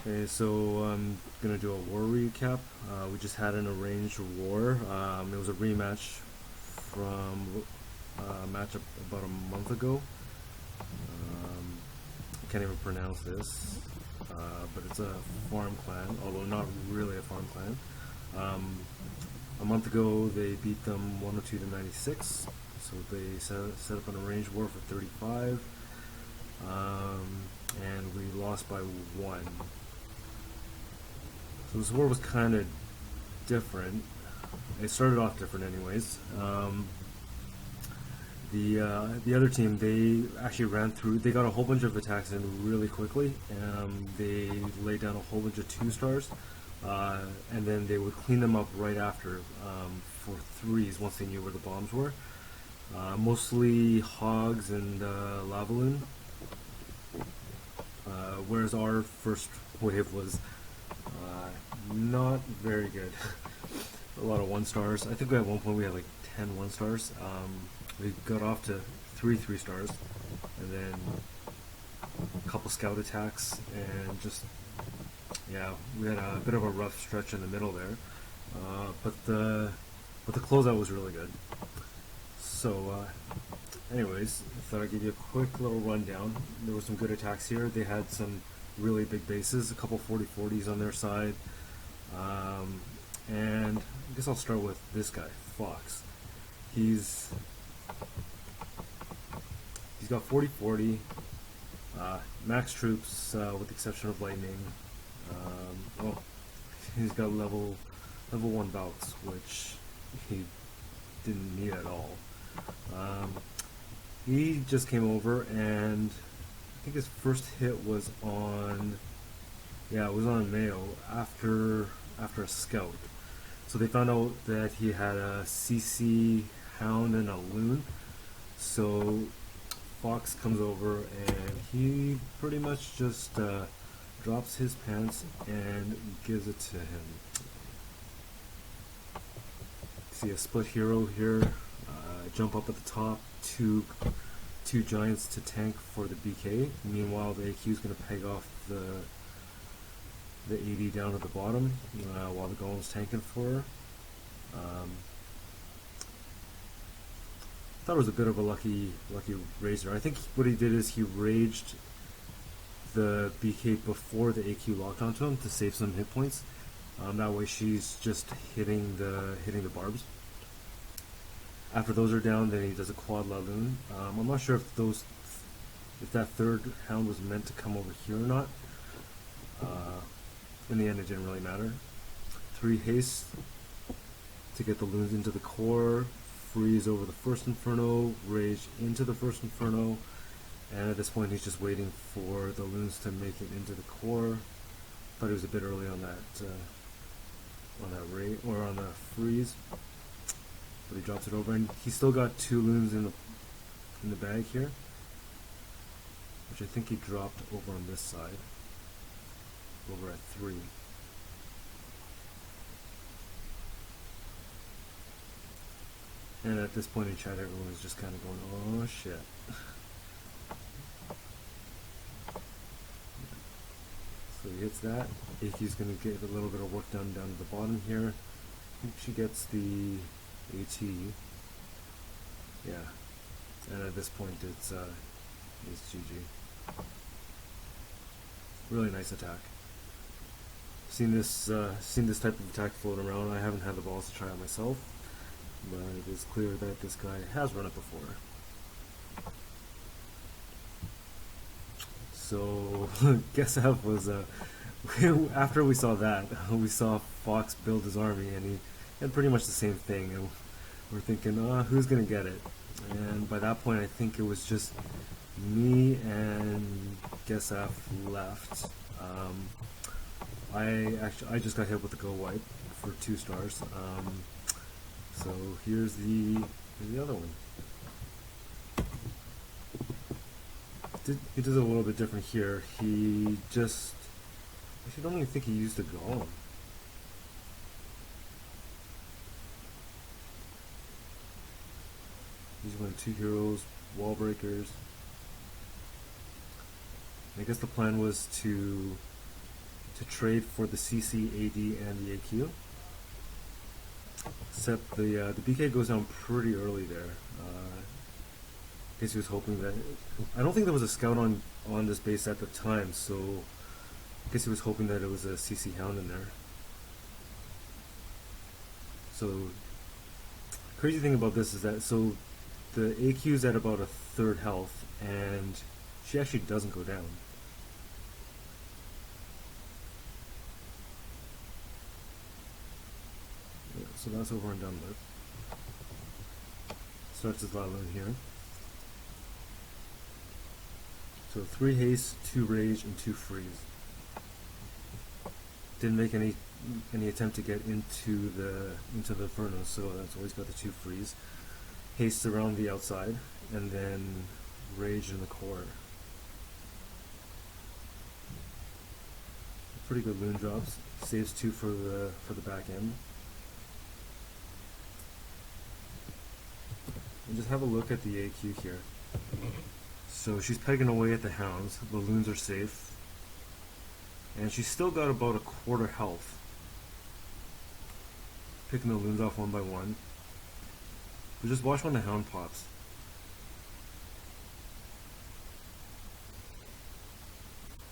Okay, so I'm gonna do a war recap. We just had an arranged war. It was a rematch from a match about a month ago. I can't even pronounce this, but it's a farm clan, although not really a farm clan. A month ago, they beat them 102 to 96, so they set up an arranged war for 35, and we lost by 1. So this war was kind of different. It started off different, anyways. The other team, they actually ran through. They got a whole bunch of attacks in really quickly. They laid down a whole bunch of 2-stars, and then they would clean them up right after for 3s once they knew where the bombs were. Mostly hogs and LavaLoon. Whereas our first wave was not very good. A lot of 1-stars. I think at one point we had like 10 1-stars. We got off to 3 3-stars, and then a couple scout attacks, and just, yeah, we had a bit of a rough stretch in the middle there. But the closeout was really good. So, anyways, I thought I'd give you a quick little rundown. There were some good attacks here. They had some really big bases, a couple 40-40s on their side. And I guess I'll start with this guy, Fox. He's got 40-40, max troops with the exception of lightning. Well, he's got level 1 bouts, which he didn't need at all. He just came over, and I think his first hit was on, yeah, it was on Mayo after a scout. So they found out that he had a CC hound and a loon. So Fox comes over and he pretty much just drops his pants and gives it to him. See a split hero here. Jump up at the top. Two giants to tank for the BK. Meanwhile, the AQ is going to peg off the AD down at the bottom while the golem's tanking for her. Thought it was a bit of a lucky razor. I think what he did is he raged the BK before the AQ locked onto him to save some hit points. That way she's just hitting the barbs. After those are down, then he does a quad laloon. I'm not sure if that third hound was meant to come over here or not. In the end, it didn't really matter. 3 haste to get the loons into the core, freeze over the first inferno, rage into the first inferno, and at this point he's just waiting for the loons to make it into the core. Thought he was a bit early on that rate or on the freeze, but he drops it over, and he's still got 2 loons in the bag here, which I think he dropped over on this side. Over at 3. And at this point in chat, everyone is just kind of going, oh shit. So he hits that. AQ's going to get a little bit of work done down at the bottom here. I think she gets the AT. Yeah. And at this point, it's GG. Really nice attack. Seen this type of attack float around. I haven't had the balls to try it myself, but it is clear that this guy has run it before. So guess F was after we saw that, we saw Fox build his army, and he had pretty much the same thing, and we're thinking, who's gonna get it? And by that point, I think it was just me and guess F left. I just got hit with the go wipe for 2 stars. So here's the other one. He does it a little bit different here. He just, I don't even think he used a golem. He's went 2 heroes, wall breakers. I guess the plan was to to trade for the CC, AD, and the AQ. Except the BK goes down pretty early there. I guess he was hoping that... I don't think there was a scout on this base at the time, so I guess he was hoping that it was a CC Hound in there. So, crazy thing about this is that, so the AQ is at about a third health, and she actually doesn't go down. Yeah, so that's over and done with. Starts his laloon here. So 3 haste, 2 rage, and 2 freeze. Didn't make any attempt to get into the inferno, so that's always got the 2 freeze. Haste around the outside, and then rage in the core. Pretty good loon drops. Saves 2 for the back end. And just have a look at the AQ here. So she's pegging away at the hounds. The loons are safe. And she's still got about a quarter health. Picking the loons off one by one. But just watch when the hound pops.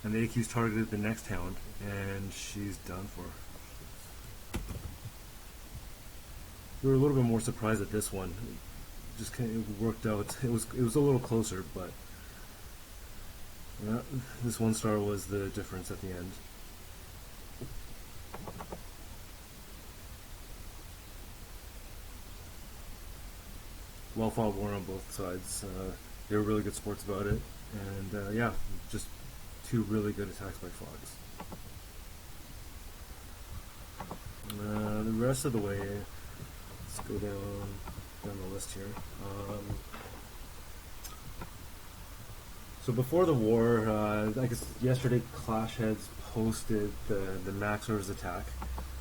And the AQ's targeted the next hound, and she's done for. We were a little bit more surprised at this one. Just kind of worked out. It was a little closer, but this 1-star was the difference at the end. Well fought war on both sides. They were really good sports about it, and yeah, just 2 really good attacks by Fox. The rest of the way, let's go down the list here. So before the war, I guess yesterday Clash Heads posted the Maxer's attack,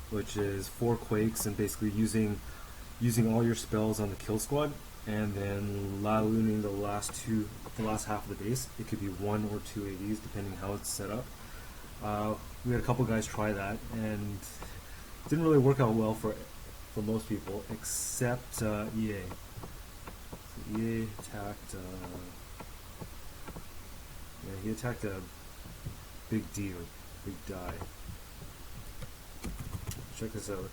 which is 4 quakes and basically using all your spells on the kill squad, and then lalooning the last half of the base. It could be 1 or 2 ADs depending how it's set up. We had a couple guys try that, and it didn't really work out well for most people, except EA. So EA attacked. Yeah, he attacked a big D, or big die. Check this out.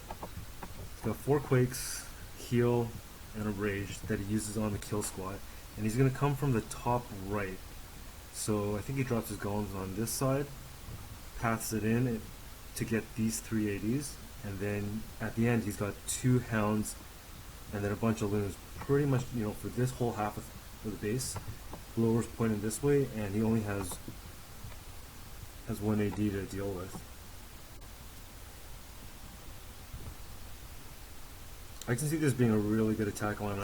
He's got 4 quakes, heal, and a rage that he uses on the kill squad, and he's going to come from the top right. So I think he drops his golems on this side, paths it in to get these 3 ADs, and then at the end he's got 2 hounds and then a bunch of loons. Pretty much, you know, for this whole half of the base, blower's pointing this way, and he only has 1 AD to deal with. I can see this being a really good attack on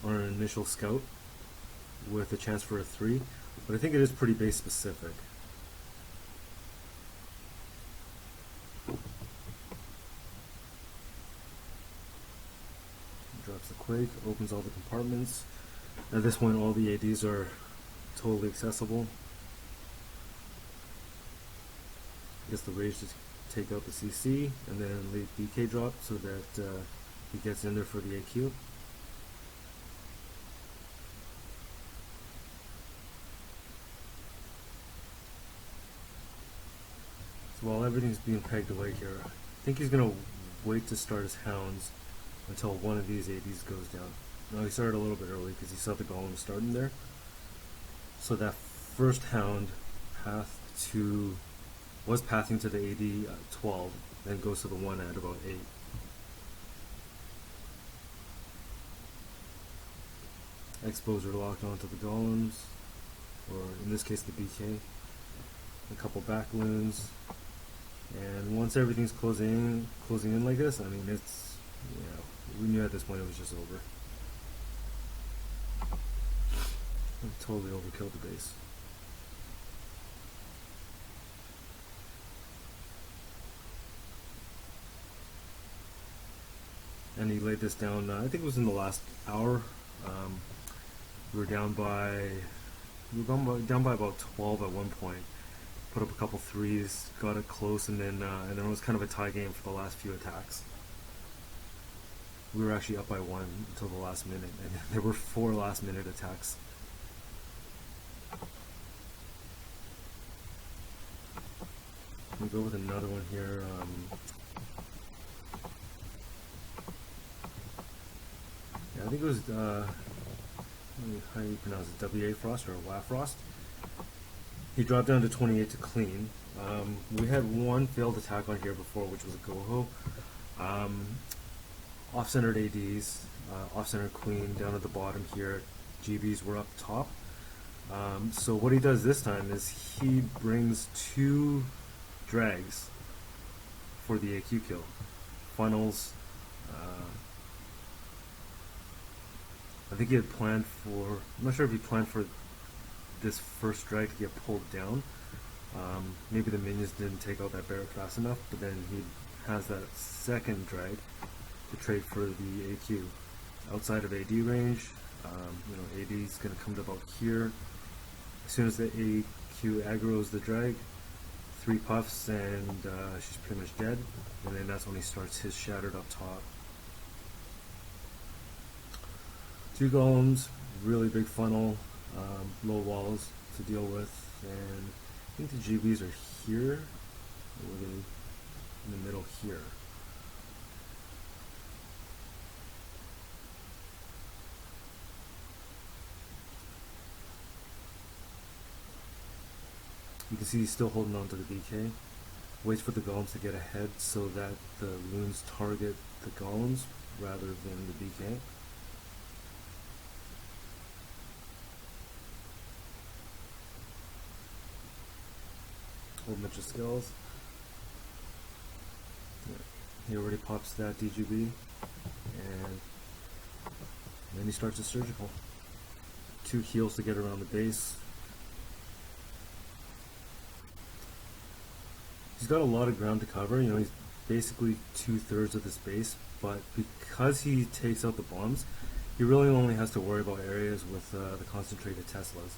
an initial scout with a chance for a 3, but I think it is pretty base specific. Drops the quake, opens all the compartments. At this point, all the ADs are totally accessible. I guess the rage to take out the CC, and then leave BK drop so that he gets in there for the AQ. So while everything's being pegged away here, I think he's going to wait to start his hounds until one of these ADs goes down. Now he started a little bit early because he saw the golem starting there. So that first hound was pathing to the AD 12, then goes to the 1 at about 8. Expos are locked onto the golems, or in this case the BK. A couple back loons, and once everything's closing in like this, I mean, it's, you know, we knew at this point it was just over. I totally overkilled the base. And he laid this down, I think it was in the last hour. We were down by about 12 at one point, put up a couple threes, got it close, and then it was kind of a tie game for the last few attacks. We were actually up by 1 until the last minute, and there were 4 last-minute attacks. We'll go with another one here. Yeah, I think it was, how do you pronounce it, WA Frost or WA Frost? He dropped down to 28 to clean. We had one failed attack on here before, which was a Goho. Off-centered ADs, off-centered queen down at the bottom here. GBs were up top. So what he does this time is he brings 2 drags for the AQ kill. Funnels. I think he had planned for, I'm not sure if he planned for this first drag to get pulled down. Maybe the minions didn't take out that barrack fast enough, but then he has that second drag to trade for the AQ. Outside of AD range, AD is going to come to about here. As soon as the AQ aggroes the drag, 3 puffs and she's pretty much dead, and then that's when he starts his shattered up top. 2 golems, really big funnel, low walls to deal with, and I think the GBs are here, or in the middle here. You can see he's still holding on to the BK. Waits for the golems to get ahead so that the loons target the golems rather than the BK. Whole bunch of skills. Yeah. He already pops that DGB, and then he starts his surgical. 2 heals to get around the base. He's got a lot of ground to cover. He's basically 2/3 of this base, but because he takes out the bombs, he really only has to worry about areas with the concentrated Teslas.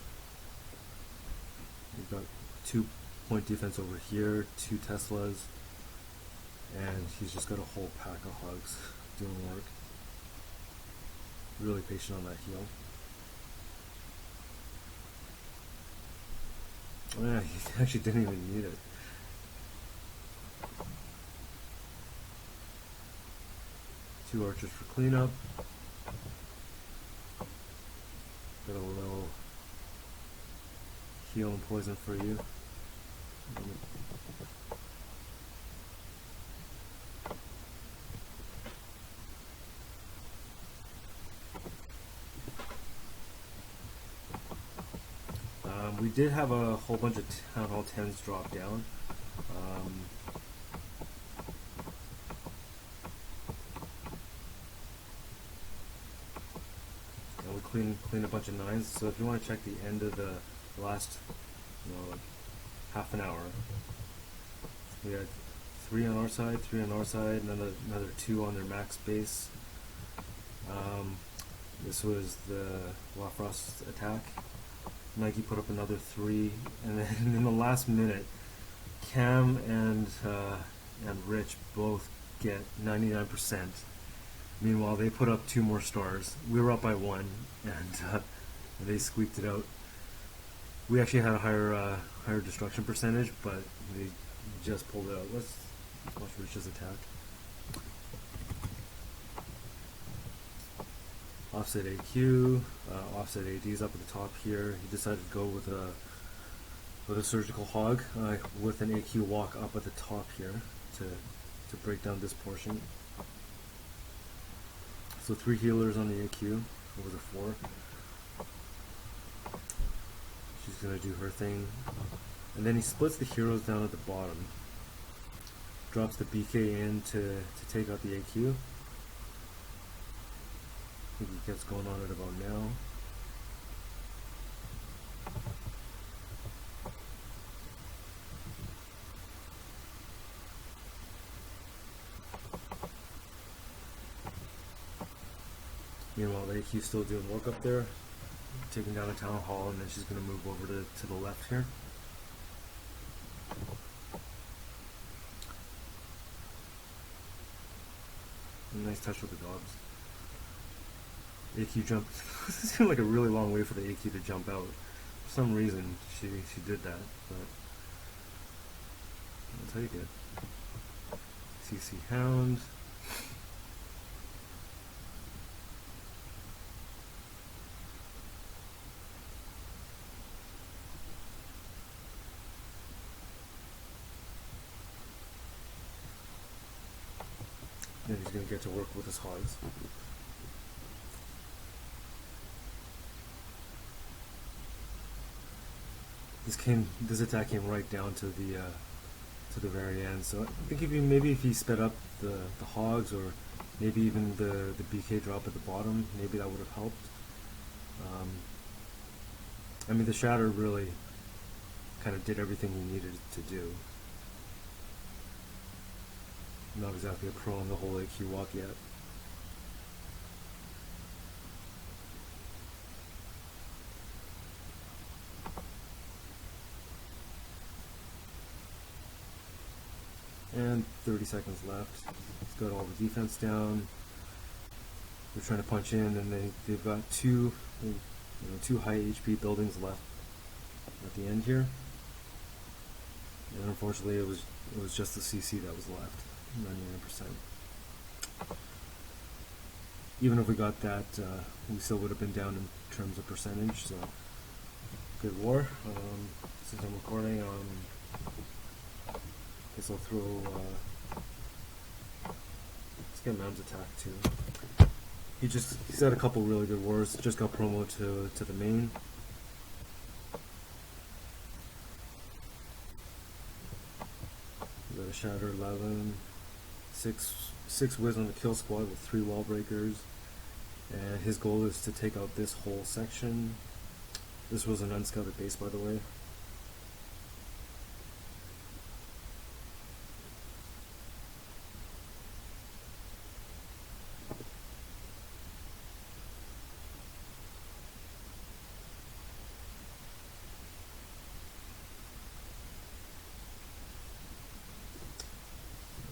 He's got 2-point defense over here, 2 Teslas, and he's just got a whole pack of hogs doing work. Really patient on that heal. Oh yeah, he actually didn't even need it. Two archers for cleanup. Got a little heal and poison for you. We did have a whole bunch of Town Hall 10s drop down. And we clean a bunch of 9s. So if you want to check the end of the last, like half an hour, we had 3 on our side, 3 on our side, another 2 on their max base. This was the Wafrost attack. Nike put up another 3, and then in the last minute, Cam and Rich both get 99%. Meanwhile, they put up 2 more stars. We were up by 1, and they squeaked it out. We actually had a higher destruction percentage, but they just pulled it out. Let's watch Rich's attack. Offset AQ, offset ADs up at the top here. He decided to go with a surgical hog with an AQ walk up at the top here to break down this portion. So 3 healers on the AQ over the 4. She's gonna do her thing, and then he splits the heroes down at the bottom. Drops the BK in to take out the AQ. I think he gets going on it about now. Meanwhile, the AQ's still doing work up there, taking down a town hall, and then she's going to move over to the left here. nice touch with the dogs. AQ jumped. It seemed like a really long way for the AQ to jump out. For some reason, she did that, but I'll tell you good. CC Hound. Then he's going to get to work with his hogs. This attack came right down to the very end. So I think if he sped up the hogs, or maybe even the BK drop at the bottom, maybe that would have helped. I mean, the shatter really kind of did everything he needed to do. Not exactly a pro on the whole AQ walk yet. And 30 seconds left. He's got all the defense down. They're trying to punch in, and they've got two high HP buildings left at the end here. And unfortunately, it was just the CC that was left, 99%. Even if we got that, we still would have been down in terms of percentage. So good war. Since I'm recording, I guess I'll throw. Let's get Mam's attack too. He's had a couple really good wars. Just got promo to the main. We got a Shatter laloon, six whiz on the kill squad with 3 wall breakers, and his goal is to take out this whole section. This was an unscouted base, by the way.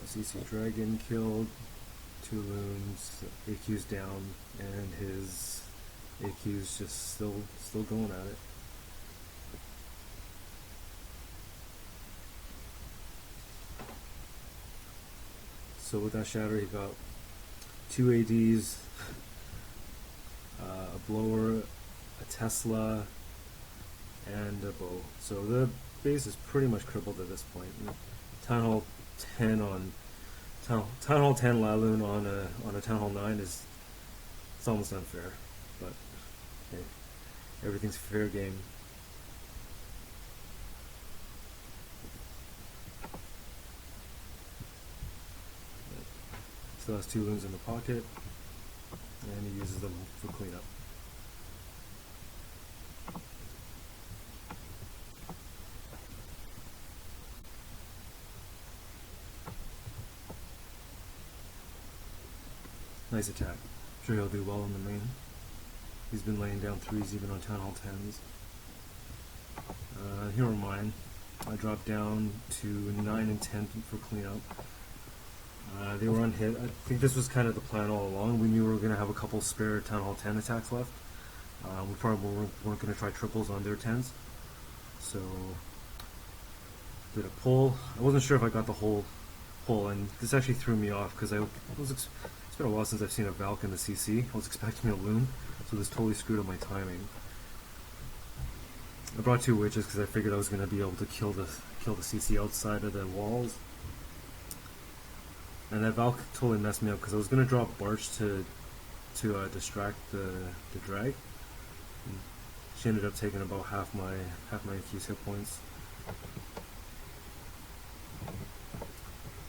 CC Dragon killed, 2 loons, AQ's down, and his AQ's just still going at it. So with that shatter, he got 2 ADs, a blower, a Tesla, and a bow. So the base is pretty much crippled at this point. Town Hall 10 on Town Hall 10 laloon on a Town Hall 9 it's almost unfair, but hey, everything's fair game. Still has 2 loons in the pocket, and he uses them for cleanup. Nice attack. I'm sure he'll do well in the main. He's been laying down 3s even on Town Hall 10s. Here are mine. I dropped down to 9 and 10 for cleanup. They were unhit. I think this was kind of the plan all along. We knew we were going to have a couple spare Town Hall 10 attacks left. We probably weren't going to try triples on their 10s. So, did a pull. I wasn't sure if I got the whole pull, and this actually threw me off because it's been a while since I've seen a Valk in the CC. I was expecting a loon, so this totally screwed up my timing. I brought 2 witches because I figured I was going to be able to kill the CC outside of the walls. And that Valk totally messed me up because I was going to drop Barch to distract the drag. And she ended up taking about half my AQ's hit points.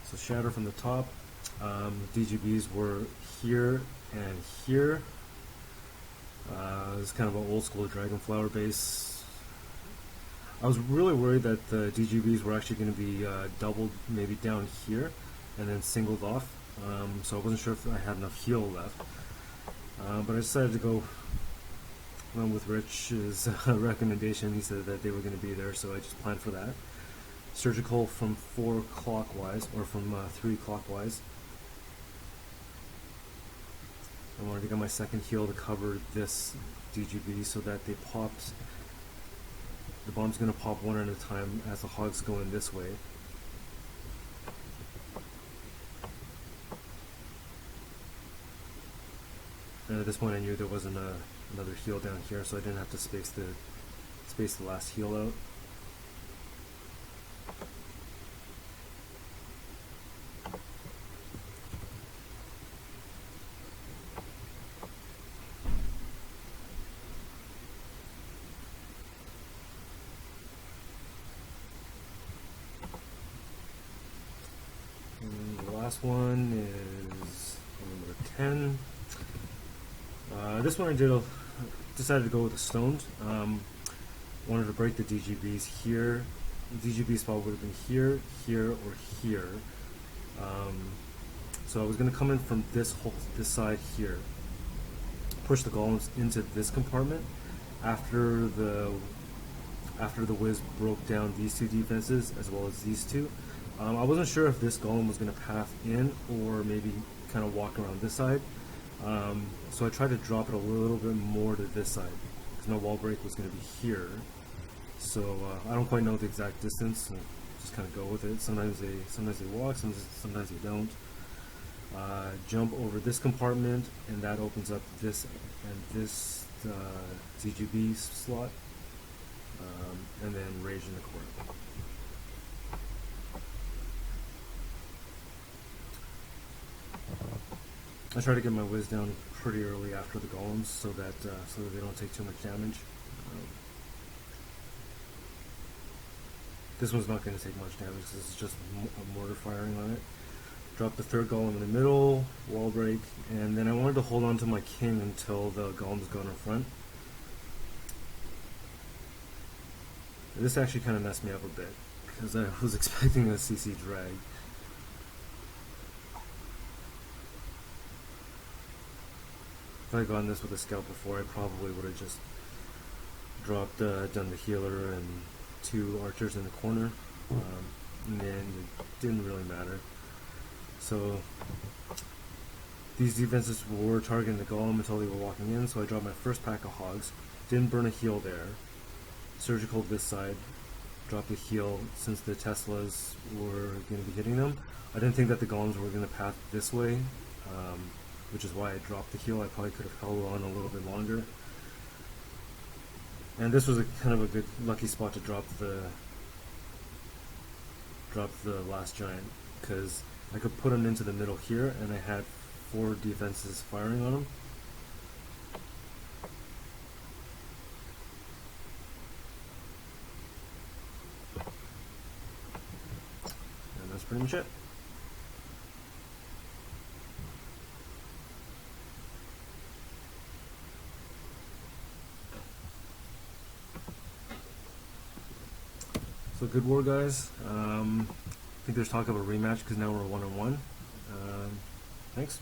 So shatter from the top. DGBs were here and here. It's kind of an old school Dragonflower base. I was really worried that the DGBs were actually going to be doubled, maybe down here, and then singled off. So I wasn't sure if I had enough heal left. But I decided to go with Rich's recommendation. He said that they were going to be there, so I just planned for that. Surgical from 4 clockwise, or from 3 clockwise. I wanted to get my second heal to cover this DGB so that they popped. The bomb's going to pop one at a time as the hogs go in this way. And at this point I knew there wasn't another heal down here, so I didn't have to space the last heal out. Last one is number 10. This one I decided to go with the stones. Wanted to break the DGBs here. The DGB spot would have been here, here, or here. So I was going to come in from this side here, push the golems into this compartment. After the whiz broke down these two defenses as well as these two. I wasn't sure if this golem was going to path in or maybe kind of walk around this side. So I tried to drop it a little bit more to this side because my wall break was going to be here. So I don't quite know the exact distance. So just kind of go with it. Sometimes they walk, sometimes they don't. Jump over this compartment, and that opens up this and this DGB slot, and then rage in the corner. I try to get my whiz down pretty early after the golems so that they don't take too much damage. This one's not going to take much damage because it's just a mortar firing on it. Drop the third golem in the middle, wall break, and then I wanted to hold on to my king until the golems go in front. This actually kind of messed me up a bit because I was expecting a CC drag. If I had gotten this with a scout before, I probably would have just dropped, done the healer and two archers in the corner, and then it didn't really matter. So these defenses were targeting the golem until they were walking in, so I dropped my first pack of hogs, didn't burn a heal there, surgical this side, dropped the heal since the Teslas were going to be hitting them. I didn't think that the golems were going to path this way, which is why I dropped the heal. I probably could have held on a little bit longer. And this was kind of a good lucky spot to drop the last giant, because I could put him into the middle here and I had 4 defenses firing on him. And that's pretty much it. So good war, guys. I think there's talk of a rematch because now we're 1-on-1. Thanks.